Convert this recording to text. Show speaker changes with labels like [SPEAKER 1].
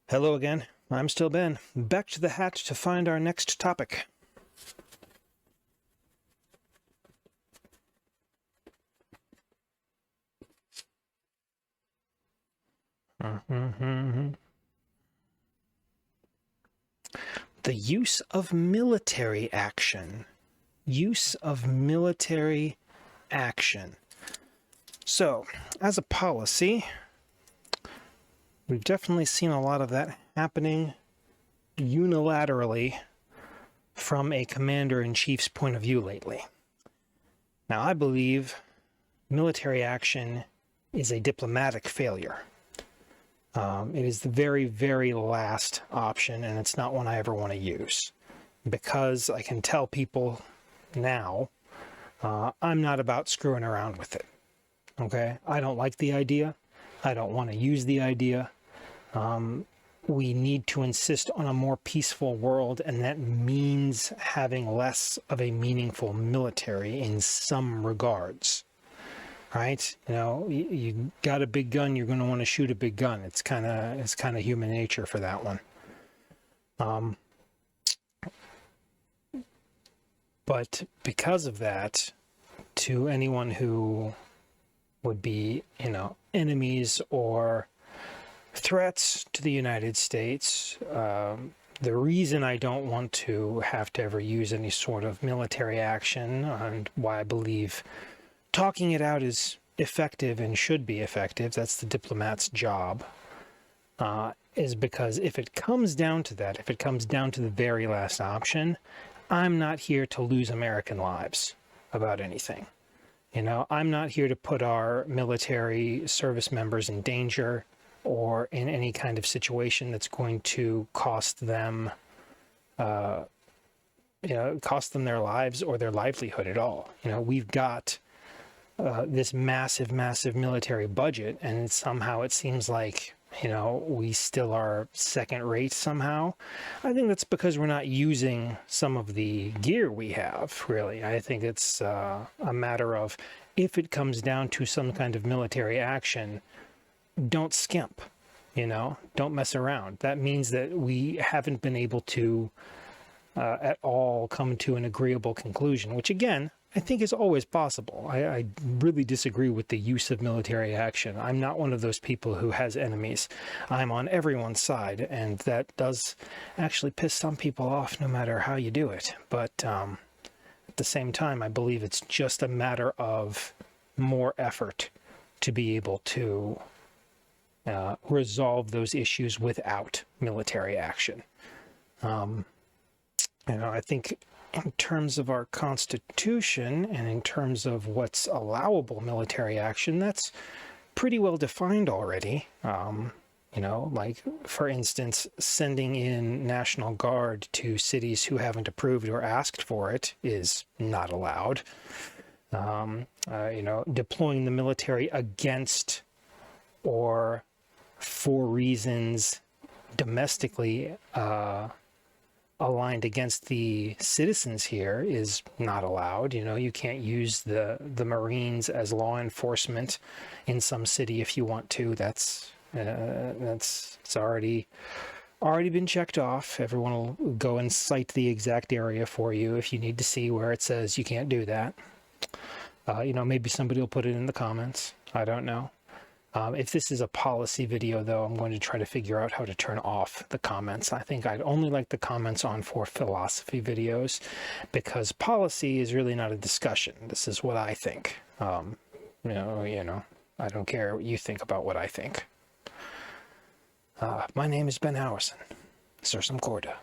[SPEAKER 1] Hello again, I'm still Ben. Back to the hat to find our next topic. The use of military action. Use of military action. So, as a policy, we've definitely seen a lot of that happening unilaterally from a commander-in-chief's point of view lately. Now, I believe military action is a diplomatic failure. It is the very, very last option, and it's not one I ever want to use. Because I can tell people now, I'm not about screwing around with it. Okay? I don't like the idea. I don't want to use the idea. We need to insist on a more peaceful world, and that means having less of a meaningful military in some regards. Right? You know, you got a big gun, you're going to want to shoot a big gun. It's kind of human nature for that one. But because of that, to anyone who would be, enemies or threats to the United States, the reason I don't want to have to ever use any sort of military action, and why I believe talking it out is effective and should be effective, that's the diplomat's job, is because if it comes down to that, if it comes down to the very last option, I'm not here to lose American lives about anything. I'm not here to put our military service members in danger or in any kind of situation that's going to cost them, cost them their lives or their livelihood at all. We've got this massive military budget, and somehow it seems like, we still are second rate somehow. I think that's because we're not using some of the gear we have, really. I think it's a matter of, if it comes down to some kind of military action, don't skimp, don't mess around. That means that we haven't been able to at all come to an agreeable conclusion, which again, I think is always possible. I really disagree with the use of military action. I'm not one of those people who has enemies. I'm on everyone's side, and that does actually piss some people off no matter how you do it. But at the same time, I believe it's just a matter of more effort to be able to resolve those issues without military action. I think in terms of our Constitution and in terms of what's allowable military action, that's pretty well defined already. Like, for instance, sending in National Guard to cities who haven't approved or asked for it is not allowed. Deploying the military against or for reasons domestically aligned against the citizens here is not allowed. You can't use the Marines as law enforcement in some city if you want to. It's already been checked off. Everyone will go and cite the exact area for you if you need to see where it says you can't do that. Maybe somebody will put it in the comments. I don't know. If this is a policy video, though, I'm going to try to figure out how to turn off the comments. I think I'd only like the comments on for philosophy videos, because policy is really not a discussion. This is what I think. I don't care what you think about what I think. My name is Ben Howerson. Sursum Corda.